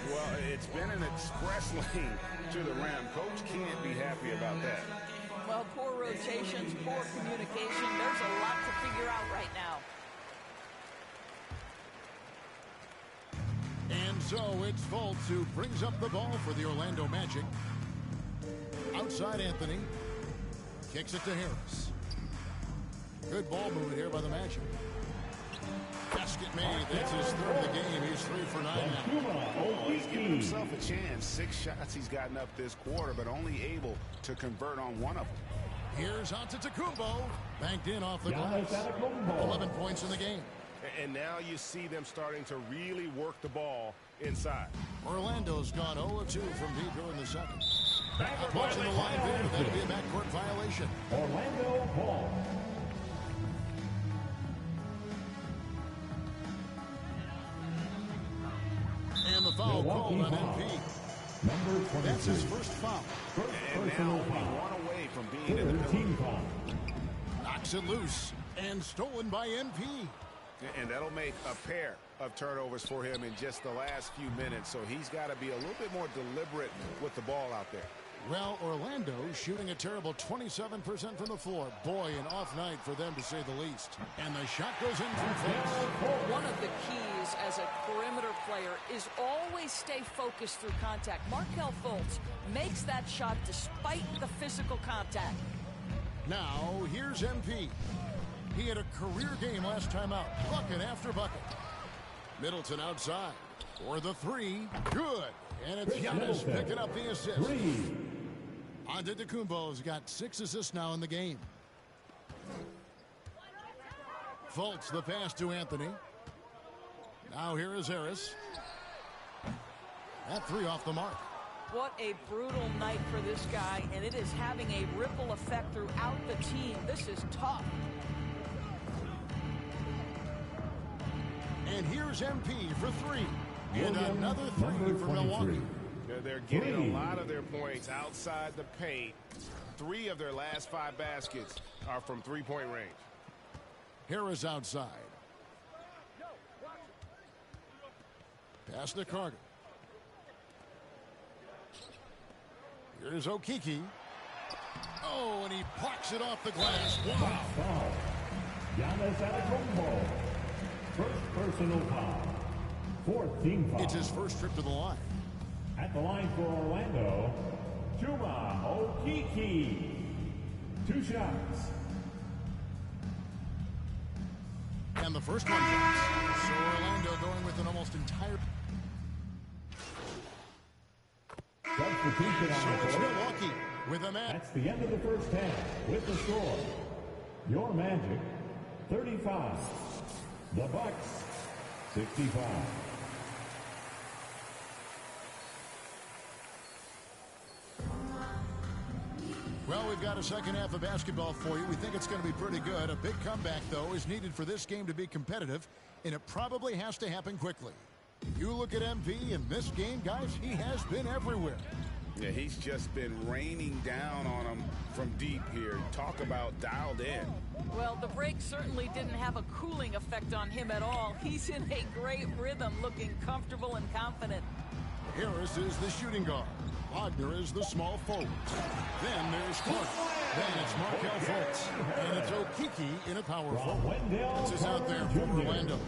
Well, it's been an express lane to the rim. Coach can't be happy about that. Well, poor rotations, poor communication. There's a lot to figure out right now. And so it's Fultz who brings up the ball for the Orlando Magic. Outside Anthony. Kicks it to Harris. Good ball movement here by the Magic. Basket made. That's his 3rd of the game. He's 3 for 9 now. He's giving himself a chance. 6 shots he's gotten up this quarter, but only able to convert on 1 of them. Here's Antetokounmpo. Banked in off the glass. 11 points in the game. And now you see them starting to really work the ball inside. Orlando's gone 0 of 2 from deep during the second. Watching the line there, that'll be a backcourt violation. Orlando ball. And the foul called on MP. That's his first foul. And now one away from being in the team foul. Knocks it loose and stolen by MP. And that'll make a pair of turnovers for him in just the last few minutes. So he's got to be a little bit more deliberate with the ball out there. Well, Orlando shooting a terrible 27% from the floor. Boy, an off night for them to say the least. And the shot goes in from Fultz. One of the keys as a perimeter player is always stay focused through contact. Markelle Fultz makes that shot despite the physical contact. Now, here's MP. He had a career game last time out. Bucket after bucket. Middleton outside for the 3. Good. And it's Giannis picking up the assist. Antetokounmpo's got 6 assists now in the game. Fultz the pass to Anthony. Now here is Harris. That 3 off the mark. What a brutal night for this guy, and it is having a ripple effect throughout the team. This is tough. And here's MP for 3. And another 3 for Milwaukee. They're getting a lot of their points outside the paint. 3 of their last 5 baskets are from 3-point range. Harris outside. Pass to Carter. Here's Okeke. Oh, and he plucks it off the glass. Wow. Giannis Antetokounmpo. First personal foul. 4th team foul. It's his first trip to the line. At the line for Orlando, Chuma Okeke. 2 shots. And the first one drops. So Orlando going with an almost entire... Substitution on the it's court. Milwaukee with a man. That's the end of the first half with the score. Your Magic, 35. The Bucks, 65. Well, we've got a second half of basketball for you. We think it's going to be pretty good. A big comeback, though, is needed for this game to be competitive, and it probably has to happen quickly. You look at MP in this game, guys, he has been everywhere. Yeah, he's just been raining down on him from deep here. Talk about dialed in. Well, the break certainly didn't have a cooling effect on him at all. He's in a great rhythm, looking comfortable and confident. Harris is the shooting guard. Wagner is the small forward. Then there's Clark. Then it's Markelle Fultz. And it's Okeke in a power forward. This is out there for Orlando.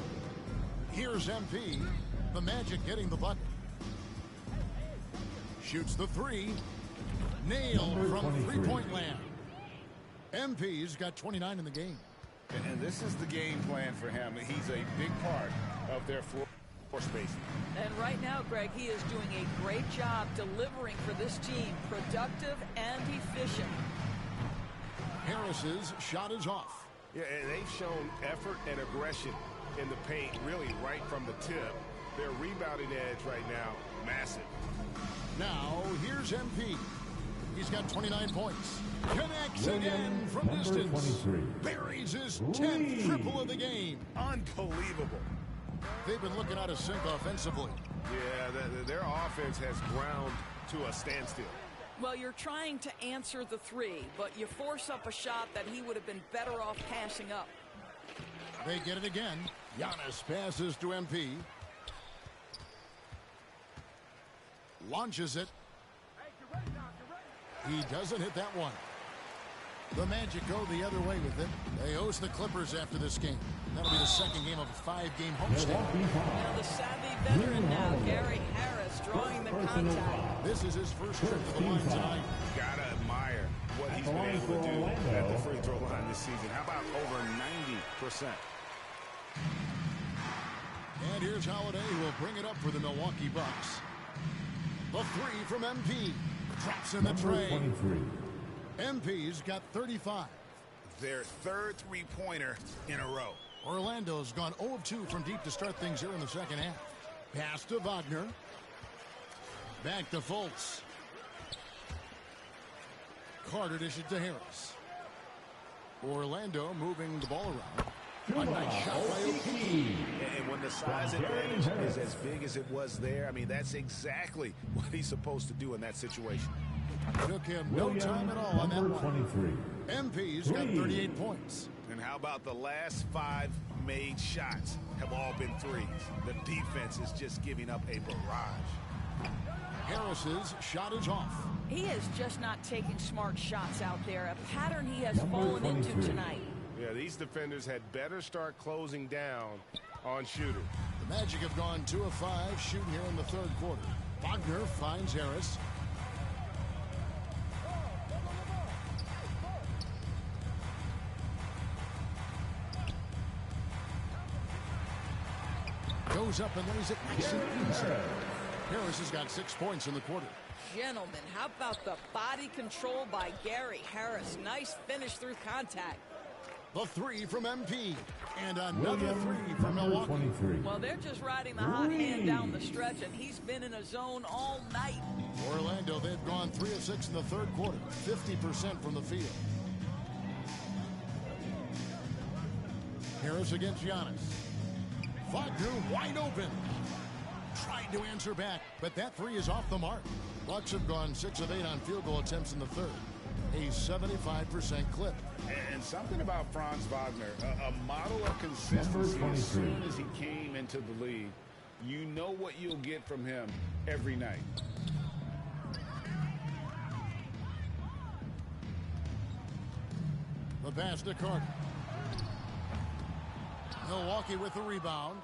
Here's MP. The Magic getting the bucket. Shoots the three. Nailed from three-point land. MP's got 29 in the game. And this is the game plan for him. He's a big part of their floor spacing. And right now, Greg, he is doing a great job delivering for this team. Productive and efficient. Harris's shot is off. Yeah, and they've shown effort and aggression in the paint, really right from the tip. Their rebounding edge right now, massive. Now, here's MP. He's got 29 points. Connects again from distance. Buries his 10th triple of the game. Unbelievable. They've been looking out of sync offensively. Yeah, their offense has ground to a standstill. Well, you're trying to answer the three, but you force up a shot that he would have been better off passing up. They get it again. Giannis passes to MP. Launches it. He doesn't hit that one. The Magic go the other way with it. They host the Clippers after this game. That'll be the second game of a 5-game homestand. Now the savvy veteran now, Gary Harris, drawing the contact. This is his first trip to the line tonight. Gotta admire what he's been able to do at the free throw line this season. How about over 90%? And here's Holiday, who will bring it up for the Milwaukee Bucks. The three from MP. Drops in the tray. MP's got 35. Their third three-pointer in a row. Orlando's gone 0 of 2 from deep to start things here in the second half. Pass to Wagner. Back to Fultz. Carter dishes to Harris. Orlando moving the ball around. A nice shot by Okeke. And when the size advantage is as big as it was there, I mean, that's exactly what he's supposed to do in that situation. Took him no time at all on that one. MP's got 38 points. And how about the last 5 made shots have all been threes? The defense is just giving up a barrage. Harris's shot is off. He is just not taking smart shots out there, a pattern he has fallen into tonight. Yeah, these defenders had better start closing down on shooters. The Magic have gone 2 of 5 shooting here in the third quarter. Wagner finds Harris. Goes up and lays it nice and easy. Harris has got 6 points in the quarter. Gentlemen, how about the body control by Gary Harris? Nice finish through contact. The three from MP. And another three from Milwaukee. Well, they're just riding the hot hand down the stretch, and he's been in a zone all night. Orlando, they've gone 3 of 6 in the third quarter. 50% from the field. Harris against Giannis. Wagner wide open. Tried to answer back, but that three is off the mark. Bucks have gone 6 of 8 on field goal attempts in the third. A 75% clip. And something about Franz Wagner, a model of consistency. As soon as he came into the league, you know what you'll get from him every night. The pass to Carter. Milwaukee with the rebound.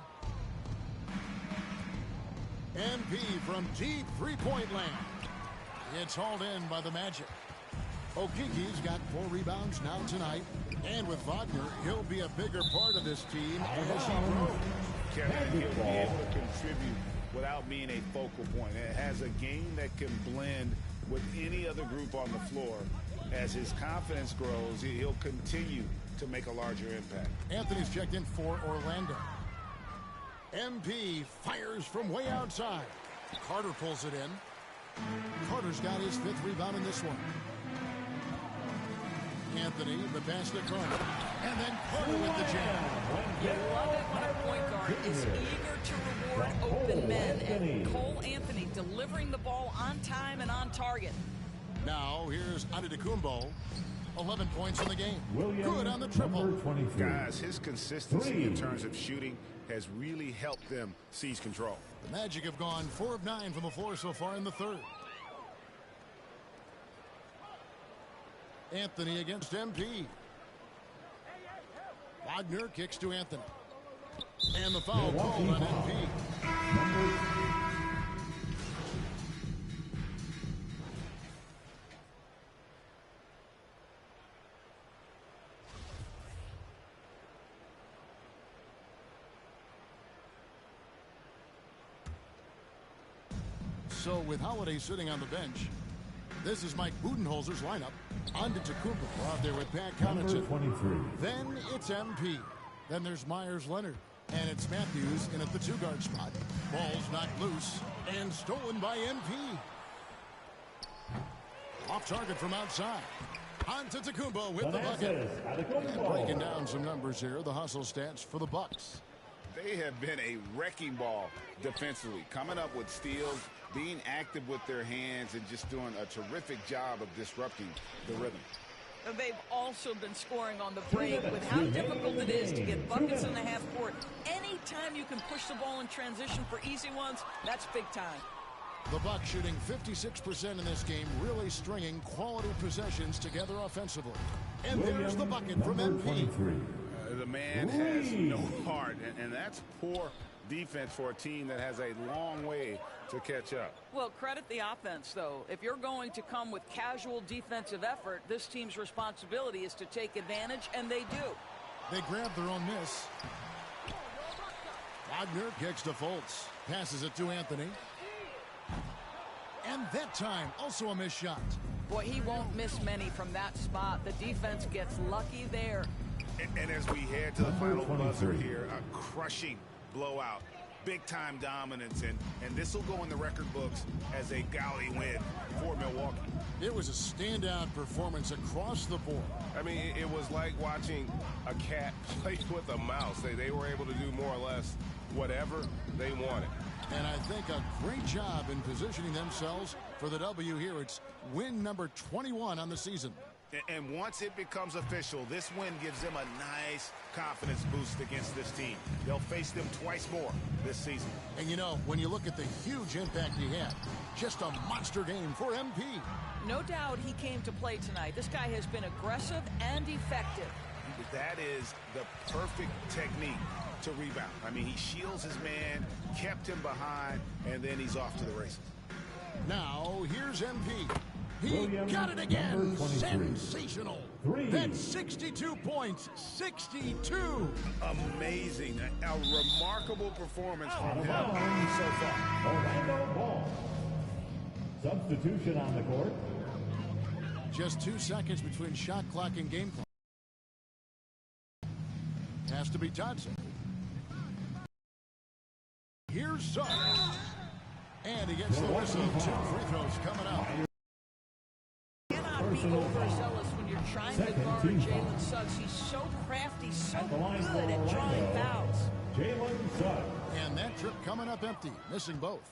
MP from deep three-point land. It's hauled in by the Magic. Okeke's got 4 rebounds now tonight. And with Wagner, he'll be a bigger part of this team as he grows. Kevin, he'll be able to contribute without being a focal point. It has a game that can blend with any other group on the floor. As his confidence grows, he'll continue to make a larger impact. Anthony's checked in for Orlando. MP fires from way outside. Carter pulls it in. Carter's got his 5th rebound in this one. Anthony, the pass to Carter. And then Carter with the jam. You love it when a point guard is eager to reward open men. And Cole Anthony delivering the ball on time and on target. Now here's Antetokounmpo. 11 points in the game. Good on the triple. Guys, his consistency in terms of shooting has really helped them seize control. The Magic have gone 4 of 9 from the floor so far in the third. Anthony against MP. Wagner kicks to Anthony. And the foul called on MP. So with Holiday sitting on the bench, this is Mike Budenholzer's lineup. Antetokounmpo out there with Pat Connaughton. Then it's MP. Then there's Myers Leonard. And it's Matthews in at the 2-guard spot. Ball's knocked loose and stolen by MP. Off target from outside. Antetokounmpo with the bucket. And breaking down some numbers here, the hustle stats for the Bucks. They have been a wrecking ball defensively, coming up with steals, being active with their hands, and just doing a terrific job of disrupting the rhythm. They've also been scoring on the break with how difficult it is to get buckets in the half court. Anytime you can push the ball in transition for easy ones, that's big time. The Bucks shooting 56% in this game, really stringing quality possessions together offensively. And there's the bucket from MP. The man has no heart, and that's poor defense for a team that has a long way to catch up. Well, credit the offense, though. If you're going to come with casual defensive effort, this team's responsibility is to take advantage, and they do. They grab their own miss. Wagner kicks to Fultz. Passes it to Anthony. And that time, also a missed shot. Boy, he won't miss many from that spot. The defense gets lucky there. And as we head to the final buzzer here, a crushing blowout, big-time dominance, and this will go in the record books as a gaudy win for Milwaukee. It was a standout performance across the board. I mean, it was like watching a cat play with a mouse. They were able to do more or less whatever they wanted. And I think a great job in positioning themselves for the W here. It's win number 21 on the season. And once it becomes official, this win gives them a nice confidence boost against this team. They'll face them twice more this season. And you know, when you look at the huge impact he had, just a monster game for MP. No doubt he came to play tonight. This guy has been aggressive and effective. That is the perfect technique to rebound. I mean, he shields his man, kept him behind, and then he's off to the races. Now, here's MP. He got it again. Sensational. That's 62 points. 62. Amazing. A remarkable performance from him so far. Orlando Ball. Substitution on the court. Just 2 seconds between shot clock and game clock. Has to be Dodson. Here's Suggs. And he gets the whistle. 2 free throws coming up. Be overzealous when you're trying to guard Jalen Suggs. He's so crafty, so good at drawing fouls. Jalen Suggs. And that trip coming up empty, missing both.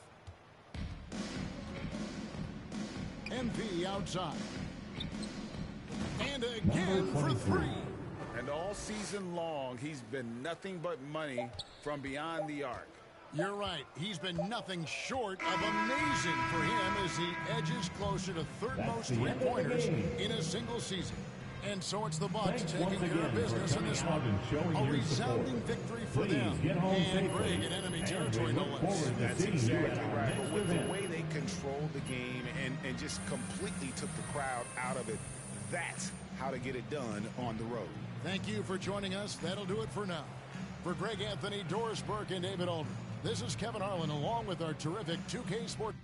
MP outside. And again for 3. And all season long, he's been nothing but money from beyond the arc. You're right. He's been nothing short of amazing for him as he edges closer to third most three-pointers in a single season. And so it's the Bucks taking care of business in this one. A resounding victory for them. And Greg in enemy territory, no less. That's exactly right. But with the way they controlled the game and just completely took the crowd out of it, that's how to get it done on the road. Thank you for joining us. That'll do it for now. For Greg Anthony, Doris Burke, and David Aldridge, this is Kevin Harlan along with our terrific 2K Sports.